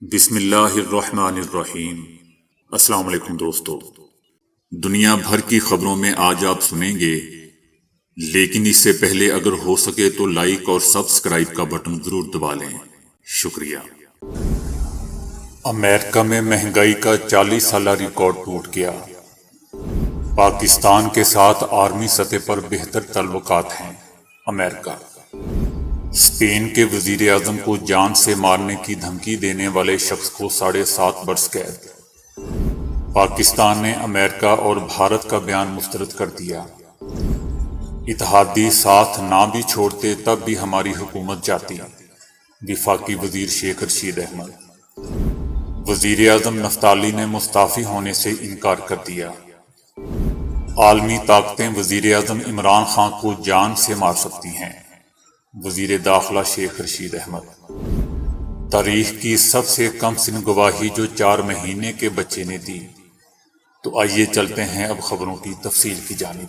بسم اللہ الرحمن الرحیم۔ السلام علیکم دوستو، دنیا بھر کی خبروں میں آج آپ سنیں گے، لیکن اس سے پہلے اگر ہو سکے تو لائک اور سبسکرائب کا بٹن ضرور دبا لیں۔ شکریہ۔ امریکہ میں مہنگائی کا 40 سالہ ریکارڈ ٹوٹ گیا۔ پاکستان کے ساتھ عالمی سطح پر بہتر تعلقات ہیں۔ امریکہ اسپین کے وزیر اعظم کو جان سے مارنے کی دھمکی دینے والے شخص کو 7.5 برس قید۔ پاکستان نے امریکہ اور بھارت کا بیان مسترد کر دیا۔ اتحادی ساتھ نہ بھی چھوڑتے تب بھی ہماری حکومت جاتی۔ وفاقی وزیر شیخ رشید احمد۔ وزیر اعظم نفتالی نے مستعفی ہونے سے انکار کر دیا۔ عالمی طاقتیں وزیر اعظم عمران خان کو جان سے مار سکتی ہیں۔ وزیر داخلہ شیخ رشید احمد۔ تاریخ کی سب سے کم سن گواہی جو 4 مہینے کے بچے نے دی۔ تو آئیے چلتے ہیں اب خبروں کی تفصیل کی جانب۔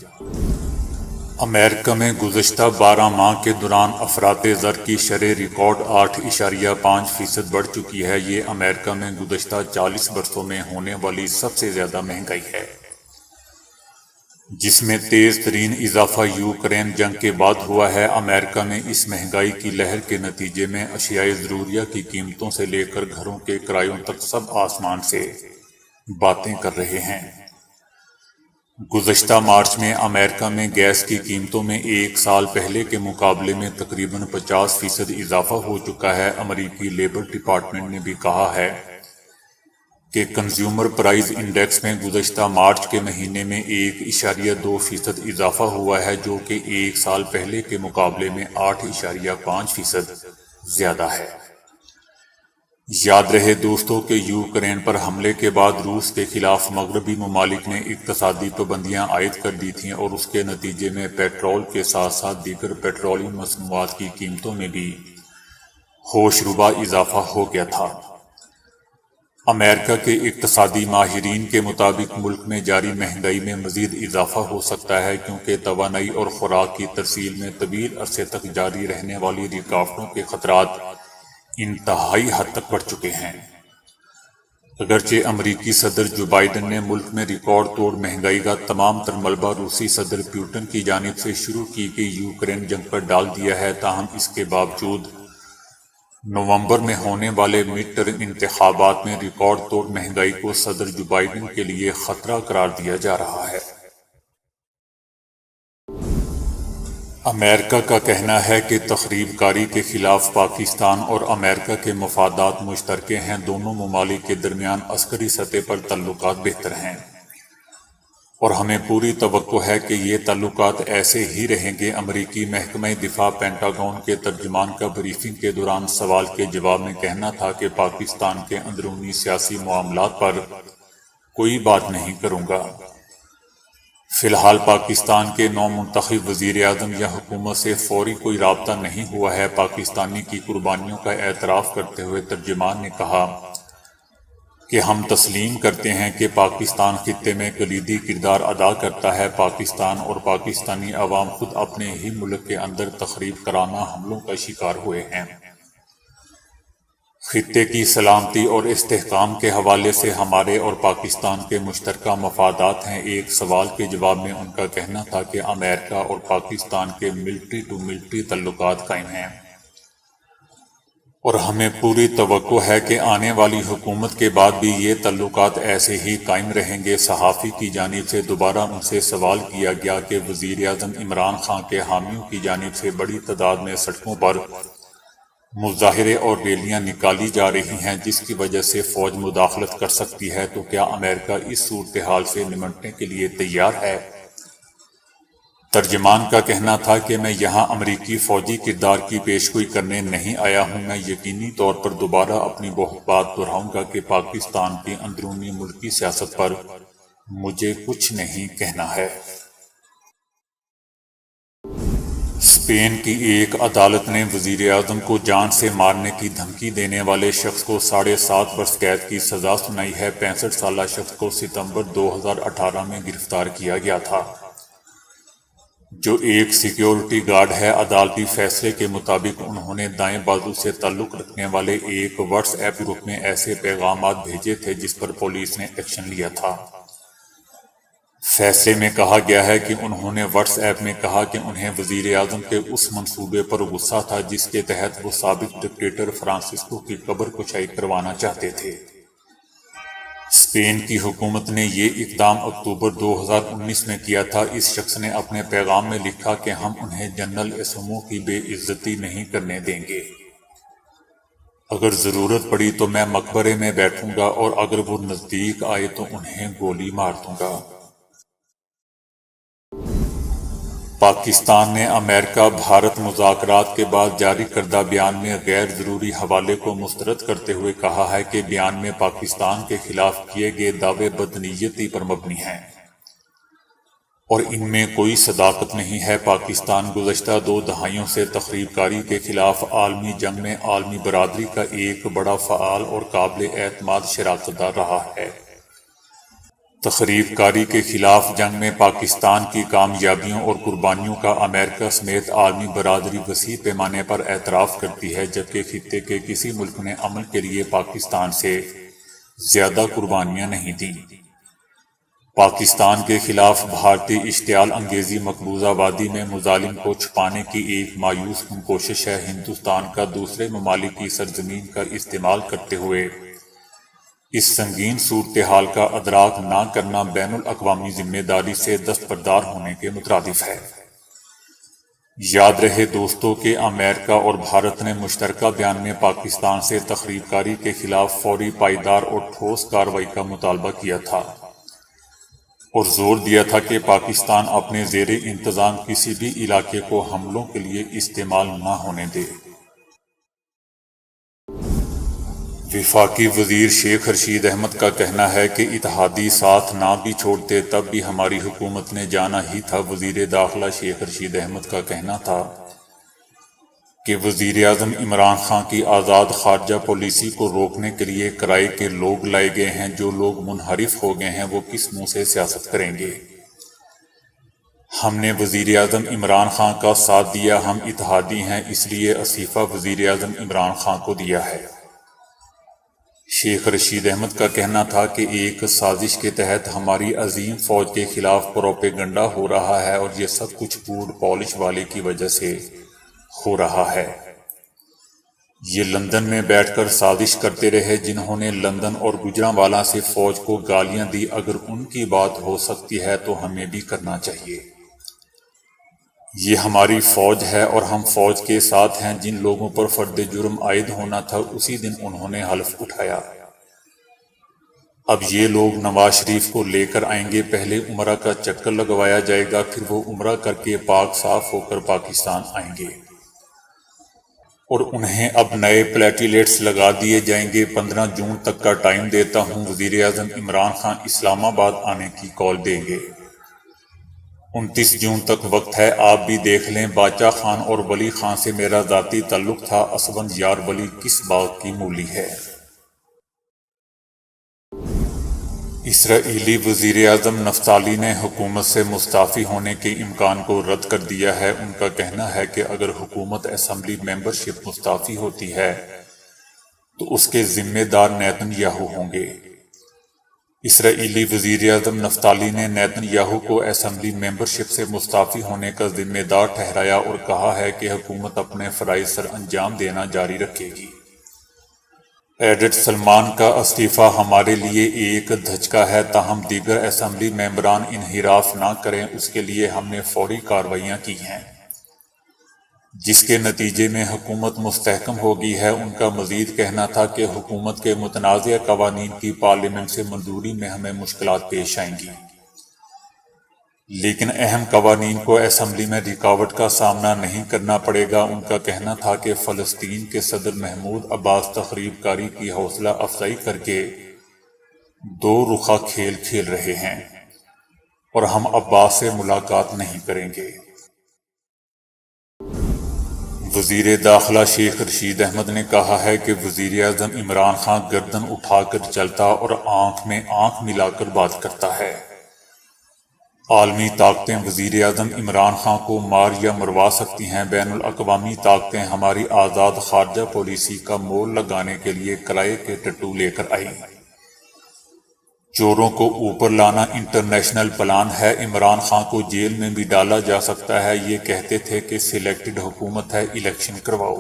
امریکہ میں گزشتہ 12 ماہ کے دوران افراط زر کی شرح ریکارڈ 8.5% بڑھ چکی ہے۔ یہ امریکہ میں گزشتہ 40 برسوں میں ہونے والی سب سے زیادہ مہنگائی ہے، جس میں تیز ترین اضافہ یوکرین جنگ کے بعد ہوا ہے۔ امریکہ میں اس مہنگائی کی لہر کے نتیجے میں اشیاء ضروریہ کی قیمتوں سے لے کر گھروں کے کرایوں تک سب آسمان سے باتیں کر رہے ہیں۔ گزشتہ مارچ میں امریکہ میں گیس کی قیمتوں میں ایک سال پہلے کے مقابلے میں تقریباً 50% اضافہ ہو چکا ہے۔ امریکی لیبر ڈپارٹمنٹ نے بھی کہا ہے کہ کنزیومر پرائز انڈیکس میں گزشتہ مارچ کے مہینے میں 1.2% اضافہ ہوا ہے، جو کہ ایک سال پہلے کے مقابلے میں 8.5% زیادہ ہے۔ یاد رہے دوستو کہ یوکرین پر حملے کے بعد روس کے خلاف مغربی ممالک نے اقتصادی پابندیاں عائد کر دی تھیں، اور اس کے نتیجے میں پیٹرول کے ساتھ ساتھ دیگر پیٹرولیم مصنوعات کی قیمتوں میں بھی ہوش ربا اضافہ ہو گیا تھا۔ امریکہ کے اقتصادی ماہرین کے مطابق ملک میں جاری مہنگائی میں مزید اضافہ ہو سکتا ہے، کیونکہ توانائی اور خوراک کی ترسیل میں طویل عرصے تک جاری رہنے والی رکاوٹوں کے خطرات انتہائی حد تک بڑھ چکے ہیں۔ اگرچہ امریکی صدر جو بائیڈن نے ملک میں ریکارڈ توڑ مہنگائی کا تمام تر ملبہ روسی صدر پوٹن کی جانب سے شروع کی گئی یوکرین جنگ پر ڈال دیا ہے، تاہم اس کے باوجود نومبر میں ہونے والے مڈ ٹرم انتخابات میں ریکارڈ توڑ مہنگائی کو صدر جو بائیڈن کے لیے خطرہ قرار دیا جا رہا ہے۔ امریکہ کا کہنا ہے کہ تخریب کاری کے خلاف پاکستان اور امریکہ کے مفادات مشترکہ ہیں۔ دونوں ممالک کے درمیان عسکری سطح پر تعلقات بہتر ہیں، اور ہمیں پوری توقع ہے کہ یہ تعلقات ایسے ہی رہیں گے۔ امریکی محکمہ دفاع پینٹاگون کے ترجمان کا بریفنگ کے دوران سوال کے جواب میں کہنا تھا کہ پاکستان کے اندرونی سیاسی معاملات پر کوئی بات نہیں کروں گا۔ فی الحال پاکستان کے نو منتخب وزیر اعظم یا حکومت سے فوری کوئی رابطہ نہیں ہوا ہے۔ پاکستانی کی قربانیوں کا اعتراف کرتے ہوئے ترجمان نے کہا کہ ہم تسلیم کرتے ہیں کہ پاکستان خطے میں کلیدی کردار ادا کرتا ہے۔ پاکستان اور پاکستانی عوام خود اپنے ہی ملک کے اندر تخریب کارانہ حملوں کا شکار ہوئے ہیں۔ خطے کی سلامتی اور استحکام کے حوالے سے ہمارے اور پاکستان کے مشترکہ مفادات ہیں۔ ایک سوال کے جواب میں ان کا کہنا تھا کہ امریکہ اور پاکستان کے ملٹری ٹو ملٹری تعلقات قائم ہیں، اور ہمیں پوری توقع ہے کہ آنے والی حکومت کے بعد بھی یہ تعلقات ایسے ہی قائم رہیں گے۔ صحافی کی جانب سے دوبارہ ان سے سوال کیا گیا کہ وزیر اعظم عمران خان کے حامیوں کی جانب سے بڑی تعداد میں سڑکوں پر مظاہرے اور ریلیاں نکالی جا رہی ہیں، جس کی وجہ سے فوج مداخلت کر سکتی ہے، تو کیا امریکہ اس صورتحال سے نمٹنے کے لیے تیار ہے؟ ترجمان کا کہنا تھا کہ میں یہاں امریکی فوجی کردار کی پیشگوئی کرنے نہیں آیا ہوں۔ میں یقینی طور پر دوبارہ اپنی وہی بات دہراؤں گا کہ پاکستان کی اندرونی ملکی سیاست پر مجھے کچھ نہیں کہنا ہے۔ اسپین کی ایک عدالت نے وزیر اعظم کو جان سے مارنے کی دھمکی دینے والے شخص کو 7.5 برس قید کی سزا سنائی ہے۔ 65 سالہ شخص کو ستمبر 2018 میں گرفتار کیا گیا تھا، جو ایک سیکیورٹی گارڈ ہے، عدالتی فیصلے کے مطابق انہوں نے دائیں بازو سے تعلق رکھنے والے ایک واٹس ایپ گروپ میں ایسے پیغامات بھیجے تھے جس پر پولیس نے ایکشن لیا تھا۔ فیصلے میں کہا گیا ہے کہ انہوں نے واٹس ایپ میں کہا کہ انہیں وزیر اعظم کے اس منصوبے پر غصہ تھا جس کے تحت وہ سابق ڈکٹیٹر فرانسسکو کی قبر کشائی کروانا چاہتے تھے۔ اسپین کی حکومت نے یہ اقدام اکتوبر 2019 میں کیا تھا۔ اس شخص نے اپنے پیغام میں لکھا کہ ہم انہیں جنرل اسمو کی بے عزتی نہیں کرنے دیں گے۔ اگر ضرورت پڑی تو میں مقبرے میں بیٹھوں گا اور اگر وہ نزدیک آئے تو انہیں گولی مار دوں گا۔ پاکستان نے امریکہ بھارت مذاکرات کے بعد جاری کردہ بیان میں غیر ضروری حوالے کو مسترد کرتے ہوئے کہا ہے کہ بیان میں پاکستان کے خلاف کیے گئے دعوے بدنیتی پر مبنی ہیں اور ان میں کوئی صداقت نہیں ہے۔ پاکستان گزشتہ 2 دہائیوں سے تخریب کاری کے خلاف عالمی جنگ میں عالمی برادری کا ایک بڑا فعال اور قابل اعتماد شراکت دار رہا ہے۔ تخریب کاری کے خلاف جنگ میں پاکستان کی کامیابیوں اور قربانیوں کا امریکہ سمیت عالمی برادری وسیع پیمانے پر اعتراف کرتی ہے، جبکہ خطے کے کسی ملک نے امن کے لیے پاکستان سے زیادہ قربانیاں نہیں دیں۔ پاکستان کے خلاف بھارتی اشتعال انگیزی مقبوضہ وادی میں مظالم کو چھپانے کی ایک مایوس کن کوشش ہے۔ ہندوستان کا دوسرے ممالک کی سرزمین کا استعمال کرتے ہوئے اس سنگین صورتحال کا ادراک نہ کرنا بین الاقوامی ذمہ داری سے دستبردار ہونے کے مترادف ہے۔ یاد رہے دوستو کہ امریکہ اور بھارت نے مشترکہ بیان میں پاکستان سے تخریب کاری کے خلاف فوری، پائیدار اور ٹھوس کارروائی کا مطالبہ کیا تھا اور زور دیا تھا کہ پاکستان اپنے زیر انتظام کسی بھی علاقے کو حملوں کے لیے استعمال نہ ہونے دے۔ وفاقی وزیر شیخ رشید احمد کا کہنا ہے کہ اتحادی ساتھ نہ بھی چھوڑتے تب بھی ہماری حکومت نے جانا ہی تھا۔ وزیر داخلہ شیخ رشید احمد کا کہنا تھا کہ وزیر اعظم عمران خان کی آزاد خارجہ پالیسی کو روکنے کے لیے کرائے کے لوگ لائے گئے ہیں۔ جو لوگ منحرف ہو گئے ہیں وہ کس منہ سے سیاست کریں گے؟ ہم نے وزیر اعظم عمران خان کا ساتھ دیا، ہم اتحادی ہیں، اس لیے استعفیٰ وزیر اعظم عمران خان کو دیا ہے۔ شیخ رشید احمد کا کہنا تھا کہ ایک سازش کے تحت ہماری عظیم فوج کے خلاف پروپیگنڈا ہو رہا ہے اور یہ سب کچھ فوڈ پالش والے کی وجہ سے ہو رہا ہے۔ یہ لندن میں بیٹھ کر سازش کرتے رہے، جنہوں نے لندن اور گوجرانوالا سے فوج کو گالیاں دی۔ اگر ان کی بات ہو سکتی ہے تو ہمیں بھی کرنا چاہیے۔ یہ ہماری فوج ہے اور ہم فوج کے ساتھ ہیں۔ جن لوگوں پر فرد جرم عائد ہونا تھا اسی دن انہوں نے حلف اٹھایا۔ اب یہ لوگ نواز شریف کو لے کر آئیں گے، پہلے عمرہ کا چکر لگوایا جائے گا، پھر وہ عمرہ کر کے پاک صاف ہو کر پاکستان آئیں گے اور انہیں اب نئے پلیٹلیٹس لگا دیے جائیں گے۔ 15 جون تک کا ٹائم دیتا ہوں، وزیر اعظم عمران خان اسلام آباد آنے کی کال دیں گے۔ 29 جون تک وقت ہے، آپ بھی دیکھ لیں۔ باچا خان اور ولی خان سے میرا ذاتی تعلق تھا، اسفند یار ولی کس باغ کی مولی ہے۔ اسرائیلی وزیر اعظم نفتالی نے حکومت سے مستعفی ہونے کے امکان کو رد کر دیا ہے۔ ان کا کہنا ہے کہ اگر حکومت اسمبلی ممبرشپ مستعفی ہوتی ہے تو اس کے ذمہ دار نیتن یاہو ہوں گے۔ اسرائیلی وزیر اعظم نفتالی نے نیتن یاہو کو اسمبلی ممبرشپ سے مستعفی ہونے کا ذمہ دار ٹھہرایا اور کہا ہے کہ حکومت اپنے فرائض سر انجام دینا جاری رکھے گی۔ ایڈٹ سلمان کا استعفیٰ ہمارے لیے ایک دھچکا ہے، تاہم دیگر اسمبلی ممبران انحراف نہ کریں، اس کے لیے ہم نے فوری کارروائیاں کی ہیں جس کے نتیجے میں حکومت مستحکم ہوگی ہے۔ ان کا مزید کہنا تھا کہ حکومت کے متنازع قوانین کی پارلیمنٹ سے منظوری میں ہمیں مشکلات پیش آئیں گی، لیکن اہم قوانین کو اسمبلی میں رکاوٹ کا سامنا نہیں کرنا پڑے گا۔ ان کا کہنا تھا کہ فلسطین کے صدر محمود عباس تخریب کاری کی حوصلہ افزائی کر کے دو رخا کھیل کھیل رہے ہیں اور ہم عباس سے ملاقات نہیں کریں گے۔ وزیر داخلہ شیخ رشید احمد نے کہا ہے کہ وزیر اعظم عمران خان گردن اٹھا کر چلتا اور آنکھ میں آنکھ ملا کر بات کرتا ہے۔ عالمی طاقتیں وزیر اعظم عمران خان کو مار یا مروا سکتی ہیں، بین الاقوامی طاقتیں ہماری آزاد خارجہ پالیسی کا مول لگانے کے لیے کرائے کے ٹٹو لے کر آئیں۔ چوروں کو اوپر لانا انٹرنیشنل پلان ہے، عمران خان کو جیل میں بھی ڈالا جا سکتا ہے۔ یہ کہتے تھے کہ سلیکٹڈ حکومت ہے، الیکشن کرواؤ۔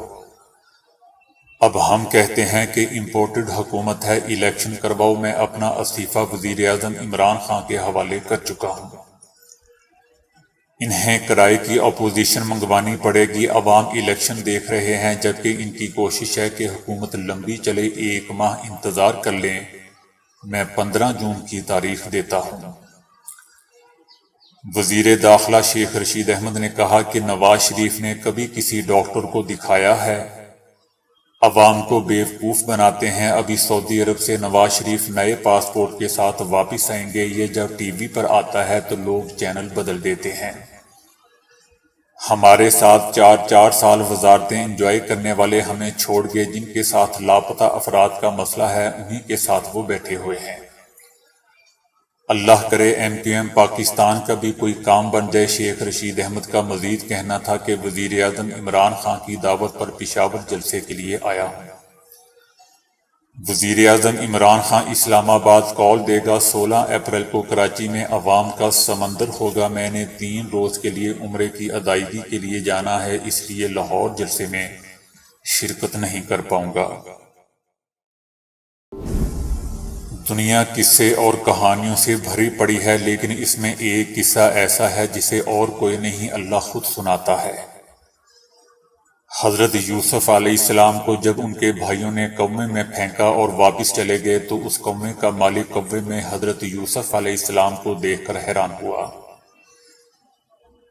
اب ہم کہتے ہیں کہ امپورٹڈ حکومت ہے، الیکشن کرواؤ۔ میں اپنا استعفیٰ وزیر اعظم عمران خان کے حوالے کر چکا ہوں۔ انہیں کرائے کی اپوزیشن منگوانی پڑے گی۔ عوام الیکشن دیکھ رہے ہیں، جبکہ ان کی کوشش ہے کہ حکومت لمبی چلے، 1 ماہ انتظار کر لیں۔ میں 15 جون کی تاریخ دیتا ہوں۔ وزیر داخلہ شیخ رشید احمد نے کہا کہ نواز شریف نے کبھی کسی ڈاکٹر کو دکھایا ہے؟ عوام کو بیوقوف بناتے ہیں۔ ابھی سعودی عرب سے نواز شریف نئے پاسپورٹ کے ساتھ واپس آئیں گے۔ یہ جب ٹی وی پر آتا ہے تو لوگ چینل بدل دیتے ہیں۔ ہمارے ساتھ 4 سال وزارتیں انجوائے کرنے والے ہمیں چھوڑ گئے۔ جن کے ساتھ لاپتہ افراد کا مسئلہ ہے، انہی کے ساتھ وہ بیٹھے ہوئے ہیں۔ اللہ کرے ایم کیو ایم پاکستان کا بھی کوئی کام بن جائے۔ شیخ رشید احمد کا مزید کہنا تھا کہ وزیر اعظم عمران خان کی دعوت پر پشاور جلسے کے لیے آیا ہوں۔ وزیر اعظم عمران خان اسلام آباد کال دے گا۔ 16 اپریل کو کراچی میں عوام کا سمندر ہوگا۔ میں نے 3 روز کے لیے عمرے کی ادائیگی کے لیے جانا ہے، اس لیے لاہور جلسے میں شرکت نہیں کر پاؤں گا۔ دنیا قصے اور کہانیوں سے بھری پڑی ہے، لیکن اس میں ایک قصہ ایسا ہے جسے اور کوئی نہیں، اللہ خود سناتا ہے۔ حضرت یوسف علیہ السلام کو جب ان کے بھائیوں نے کوے میں پھینکا اور واپس چلے گئے تو اس کوے کا مالک کوے میں حضرت یوسف علیہ السلام کو دیکھ کر حیران ہوا۔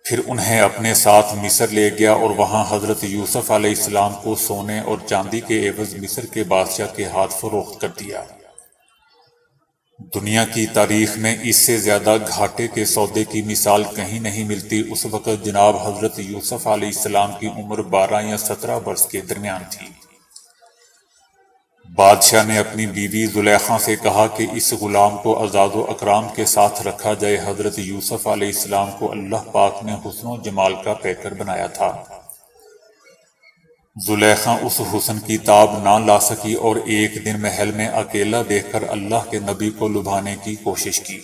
پھر انہیں اپنے ساتھ مصر لے گیا اور وہاں حضرت یوسف علیہ السلام کو سونے اور چاندی کے عوض مصر کے بادشاہ کے ہاتھ فروخت کر دیا۔ دنیا کی تاریخ میں اس سے زیادہ گھاٹے کے سودے کی مثال کہیں نہیں ملتی۔ اس وقت جناب حضرت یوسف علیہ السلام کی عمر 12 یا 17 برس کے درمیان تھی۔ بادشاہ نے اپنی بیوی زلیخا سے کہا کہ اس غلام کو اعزاز و اکرام کے ساتھ رکھا جائے۔ حضرت یوسف علیہ السلام کو اللہ پاک نے حسن و جمال کا پیکر بنایا تھا۔ زلیخا اس حسن کی تاب نہ لا سکی اور ایک دن محل میں اکیلا دیکھ کر اللہ کے نبی کو لبھانے کی کوشش کی۔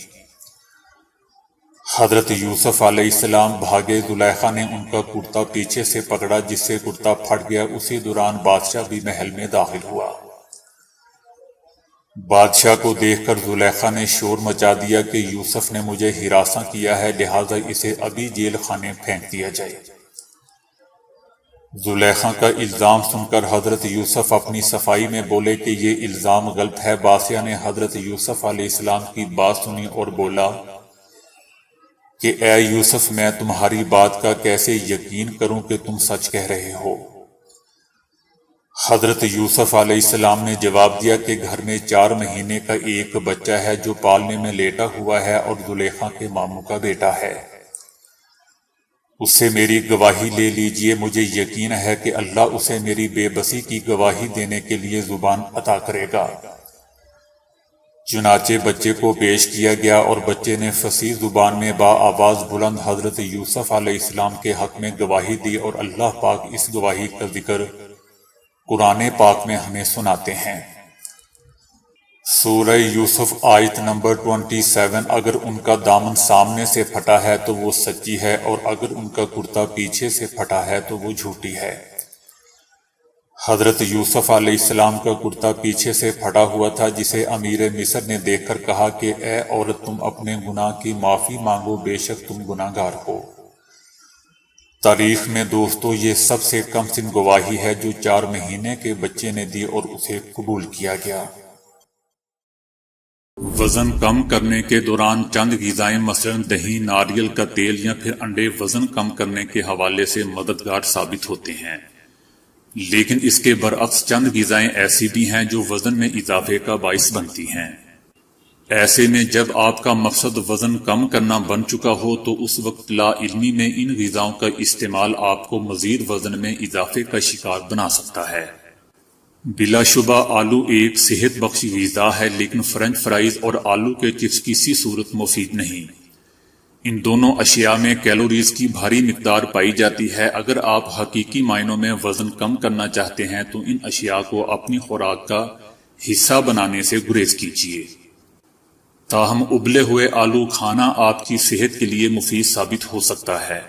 حضرت یوسف علیہ السلام بھاگے، زلیخا نے ان کا کرتا پیچھے سے پکڑا جس سے کرتا پھٹ گیا۔ اسی دوران بادشاہ بھی محل میں داخل ہوا۔ بادشاہ کو دیکھ کر زلیخا نے شور مچا دیا کہ یوسف نے مجھے ہراساں کیا ہے، لہٰذا اسے ابھی جیل خانے پھینک دیا جائے۔ زلیخا کا الزام سن کر حضرت یوسف اپنی صفائی میں بولے کہ یہ الزام غلط ہے۔ بادشاہ نے حضرت یوسف علیہ السلام کی بات سنی اور بولا کہ اے یوسف، میں تمہاری بات کا کیسے یقین کروں کہ تم سچ کہہ رہے ہو؟ حضرت یوسف علیہ السلام نے جواب دیا کہ گھر میں 4 مہینے کا ایک بچہ ہے جو پالنے میں لیٹا ہوا ہے اور زلیخا کے ماموں کا بیٹا ہے۔ اس سے میری گواہی لے لیجئے، مجھے یقین ہے کہ اللہ اسے میری بے بسی کی گواہی دینے کے لیے زبان عطا کرے گا۔ چنانچہ بچے کو پیش کیا گیا اور بچے نے فصیح زبان میں با آواز بلند حضرت یوسف علیہ السلام کے حق میں گواہی دی، اور اللہ پاک اس گواہی کا ذکر قرآن پاک میں ہمیں سناتے ہیں۔ سورہ یوسف آیت نمبر 27۔ اگر ان کا دامن سامنے سے پھٹا ہے تو وہ سچی ہے، اور اگر ان کا کرتا پیچھے سے پھٹا ہے تو وہ جھوٹی ہے۔ حضرت یوسف علیہ السلام کا کرتا پیچھے سے پھٹا ہوا تھا، جسے امیر مصر نے دیکھ کر کہا کہ اے عورت، تم اپنے گناہ کی معافی مانگو، بے شک تم گناہ گار ہو۔ تاریخ میں دوستو یہ سب سے کم سن گواہی ہے جو 4 مہینے کے بچے نے دی اور اسے قبول کیا گیا۔ وزن کم کرنے کے دوران چند غذائیں مثلاً دہی، ناریل کا تیل یا پھر انڈے وزن کم کرنے کے حوالے سے مددگار ثابت ہوتے ہیں، لیکن اس کے برعکس چند غذائیں ایسی بھی ہیں جو وزن میں اضافے کا باعث بنتی ہیں۔ ایسے میں جب آپ کا مقصد وزن کم کرنا بن چکا ہو تو اس وقت لا علمی میں ان غذاؤں کا استعمال آپ کو مزید وزن میں اضافے کا شکار بنا سکتا ہے۔ بلا شبہ آلو ایک صحت بخش غذا ہے، لیکن فرنچ فرائز اور آلو کے چپس کسی صورت مفید نہیں۔ ان دونوں اشیاء میں کیلوریز کی بھاری مقدار پائی جاتی ہے۔ اگر آپ حقیقی معنوں میں وزن کم کرنا چاہتے ہیں تو ان اشیاء کو اپنی خوراک کا حصہ بنانے سے گریز کیجیے۔ تاہم ابلے ہوئے آلو کھانا آپ کی صحت کے لیے مفید ثابت ہو سکتا ہے۔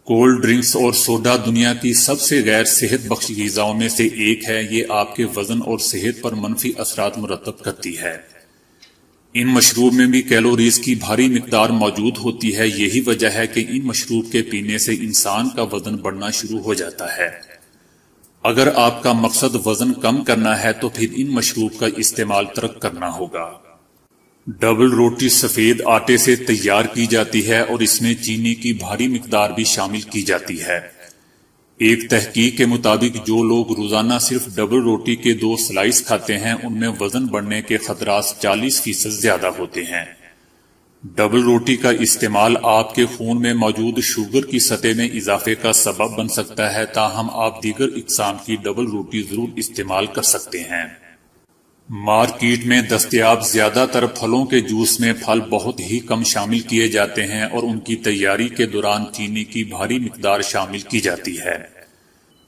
کولڈ ڈرنکس اور سوڈا دنیا کی سب سے غیر صحت بخش غذاؤں میں سے ایک ہے۔ یہ آپ کے وزن اور صحت پر منفی اثرات مرتب کرتی ہے۔ ان مشروب میں بھی کیلوریز کی بھاری مقدار موجود ہوتی ہے۔ یہی وجہ ہے کہ ان مشروب کے پینے سے انسان کا وزن بڑھنا شروع ہو جاتا ہے۔ اگر آپ کا مقصد وزن کم کرنا ہے تو پھر ان مشروب کا استعمال ترک کرنا ہوگا۔ ڈبل روٹی سفید آٹے سے تیار کی جاتی ہے اور اس میں چینی کی بھاری مقدار بھی شامل کی جاتی ہے۔ ایک تحقیق کے مطابق جو لوگ روزانہ صرف ڈبل روٹی کے 2 سلائس کھاتے ہیں ان میں وزن بڑھنے کے خطرات 40% زیادہ ہوتے ہیں۔ ڈبل روٹی کا استعمال آپ کے خون میں موجود شوگر کی سطح میں اضافے کا سبب بن سکتا ہے، تاہم آپ دیگر اقسام کی ڈبل روٹی ضرور استعمال کر سکتے ہیں۔ مارکیٹ میں دستیاب زیادہ تر پھلوں کے جوس میں پھل بہت ہی کم شامل کیے جاتے ہیں اور ان کی تیاری کے دوران چینی کی بھاری مقدار شامل کی جاتی ہے۔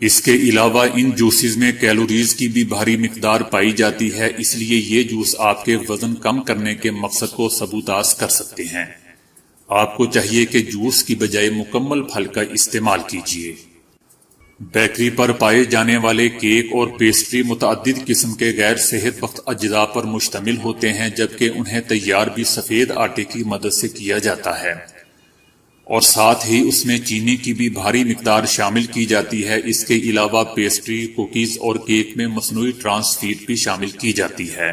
اس کے علاوہ ان جوسز میں کیلوریز کی بھی بھاری مقدار پائی جاتی ہے، اس لیے یہ جوس آپ کے وزن کم کرنے کے مقصد کو سبوتاژ کر سکتے ہیں۔ آپ کو چاہیے کہ جوس کی بجائے مکمل پھل کا استعمال کیجیے۔ بیکری پر پائے جانے والے کیک اور پیسٹری متعدد قسم کے غیر صحت بخش اجزاء پر مشتمل ہوتے ہیں، جبکہ انہیں تیار بھی سفید آٹے کی مدد سے کیا جاتا ہے اور ساتھ ہی اس میں چینی کی بھی بھاری مقدار شامل کی جاتی ہے۔ اس کے علاوہ پیسٹری، کوکیز اور کیک میں مصنوعی ٹرانس فیٹ بھی شامل کی جاتی ہے۔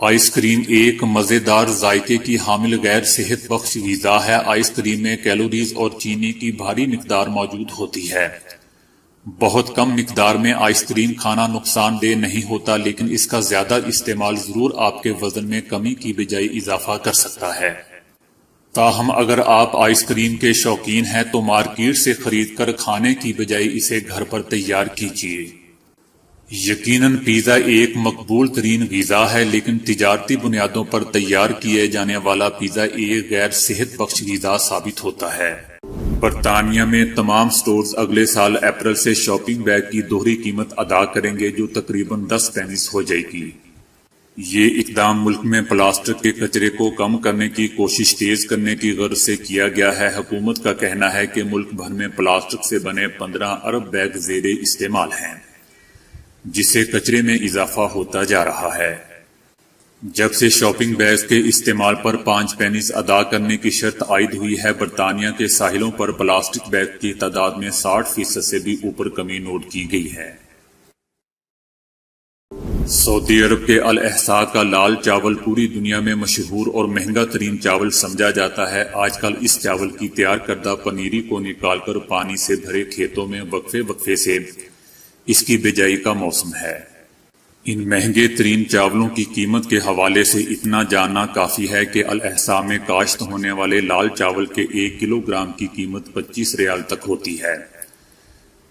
آئس کریم ایک مزیدار ذائقے کی حامل غیر صحت بخش غذا ہے۔ آئس کریم میں کیلوریز اور چینی کی بھاری مقدار موجود ہوتی ہے۔ بہت کم مقدار میں آئس کریم کھانا نقصان دہ نہیں ہوتا، لیکن اس کا زیادہ استعمال ضرور آپ کے وزن میں کمی کی بجائے اضافہ کر سکتا ہے۔ تاہم اگر آپ آئس کریم کے شوقین ہیں تو مارکیٹ سے خرید کر کھانے کی بجائے اسے گھر پر تیار کیجیے۔ یقیناً پیزا ایک مقبول ترین غذا ہے، لیکن تجارتی بنیادوں پر تیار کیے جانے والا پیزا ایک غیر صحت بخش غذا ثابت ہوتا ہے۔ برطانیہ میں تمام سٹورز اگلے سال اپریل سے شاپنگ بیگ کی دوہری قیمت ادا کریں گے، جو تقریباً 10 پینیز ہو جائے گی۔ یہ اقدام ملک میں پلاسٹک کے کچرے کو کم کرنے کی کوشش تیز کرنے کی غرض سے کیا گیا ہے۔ حکومت کا کہنا ہے کہ ملک بھر میں پلاسٹک سے بنے 15 ارب بیگ زیر استعمال ہیں، جس سے کچرے میں اضافہ ہوتا جا رہا ہے۔ جب سے شاپنگ بیگ کے استعمال پر 5 پینیز ادا کرنے کی شرط عائد ہوئی ہے، برطانیہ کے ساحلوں پر پلاسٹک بیگ کی تعداد میں 60% سے بھی اوپر کمی نوٹ کی گئی ہے۔ سعودی عرب کے الاحساء کا لال چاول پوری دنیا میں مشہور اور مہنگا ترین چاول سمجھا جاتا ہے۔ آج کل اس چاول کی تیار کردہ پنیری کو نکال کر پانی سے بھرے کھیتوں میں وقفے وقفے سے اس کی بجائی کا موسم ہے۔ ان مہنگے ترین چاولوں کی قیمت کے حوالے سے اتنا جاننا کافی ہے کہ الاحساء میں کاشت ہونے والے لال چاول کے 1 کلو گرام کی قیمت 25 ریال تک ہوتی ہے۔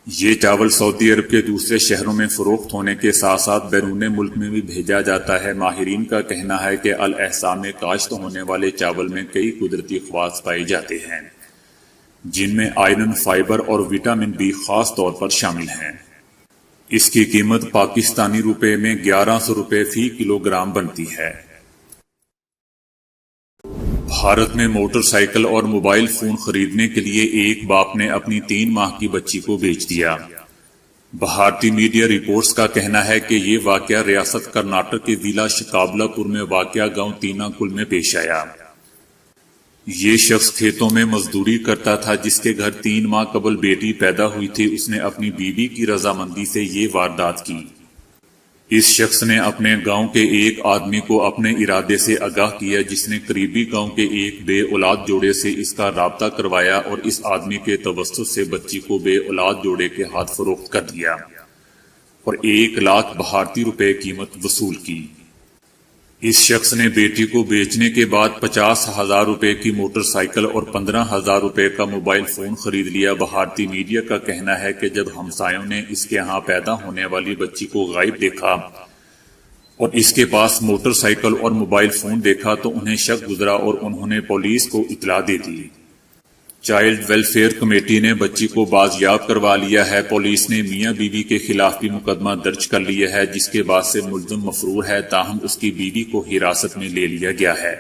یہ چاول سعودی عرب کے دوسرے شہروں میں فروخت ہونے کے ساتھ ساتھ بیرون ملک میں بھی بھیجا جاتا ہے۔ ماہرین کا کہنا ہے کہ الاحساء میں کاشت ہونے والے چاول میں کئی قدرتی خواص پائے جاتے ہیں، جن میں آئرن، فائبر اور وٹامن بی خاص طور پر شامل ہیں۔ اس کی قیمت پاکستانی روپے میں 1100 روپے فی کلو گرام بنتی ہے۔ بھارت میں موٹر سائیکل اور موبائل فون خریدنے کے لیے ایک باپ نے اپنی 3 ماہ کی بچی کو بیچ دیا۔ بھارتی میڈیا رپورٹس کا کہنا ہے کہ یہ واقعہ ریاست کرناٹک کے ضلع شکابلا پور میں واقع گاؤں تینا کل میں پیش آیا۔ یہ شخص کھیتوں میں مزدوری کرتا تھا، جس کے گھر 3 ماہ قبل بیٹی پیدا ہوئی تھی۔ اس نے اپنی بیوی کی رضامندی سے یہ واردات کی۔ اس شخص نے اپنے گاؤں کے ایک آدمی کو اپنے ارادے سے آگاہ کیا، جس نے قریبی گاؤں کے ایک بے اولاد جوڑے سے اس کا رابطہ کروایا اور اس آدمی کے توسط سے بچی کو بے اولاد جوڑے کے ہاتھ فروخت کر دیا اور 1 لاکھ بھارتی روپے قیمت وصول کی۔ اس شخص نے بیٹی کو بیچنے کے بعد 50,000 روپے کی موٹر سائیکل اور 15,000 روپے کا موبائل فون خرید لیا۔ بھارتی میڈیا کا کہنا ہے کہ جب ہمسایوں نے اس کے ہاں پیدا ہونے والی بچی کو غائب دیکھا اور اس کے پاس موٹر سائیکل اور موبائل فون دیکھا تو انہیں شک گزرا اور انہوں نے پولیس کو اطلاع دے دی۔ چائلڈ ویلفیئر کمیٹی نے بچی کو بازیاب کروا لیا ہے۔ پولیس نے میاں بیوی کے خلاف بھی مقدمہ درج کر لیا ہے، جس کے بعد سے ملزم مفرور ہے، تاہم اس کی بیوی کو حراست میں لے لیا گیا ہے۔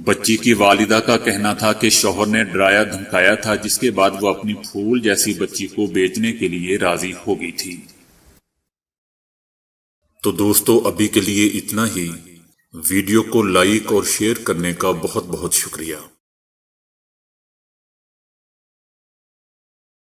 بچی کی والدہ کا کہنا تھا کہ شوہر نے ڈرایا دھمکایا تھا، جس کے بعد وہ اپنی پھول جیسی بچی کو بیچنے کے لیے راضی ہو گئی تھی۔ تو دوستو ابھی کے لیے اتنا ہی۔ ویڈیو کو لائک اور شیئر کرنے کا بہت بہت شکریہ۔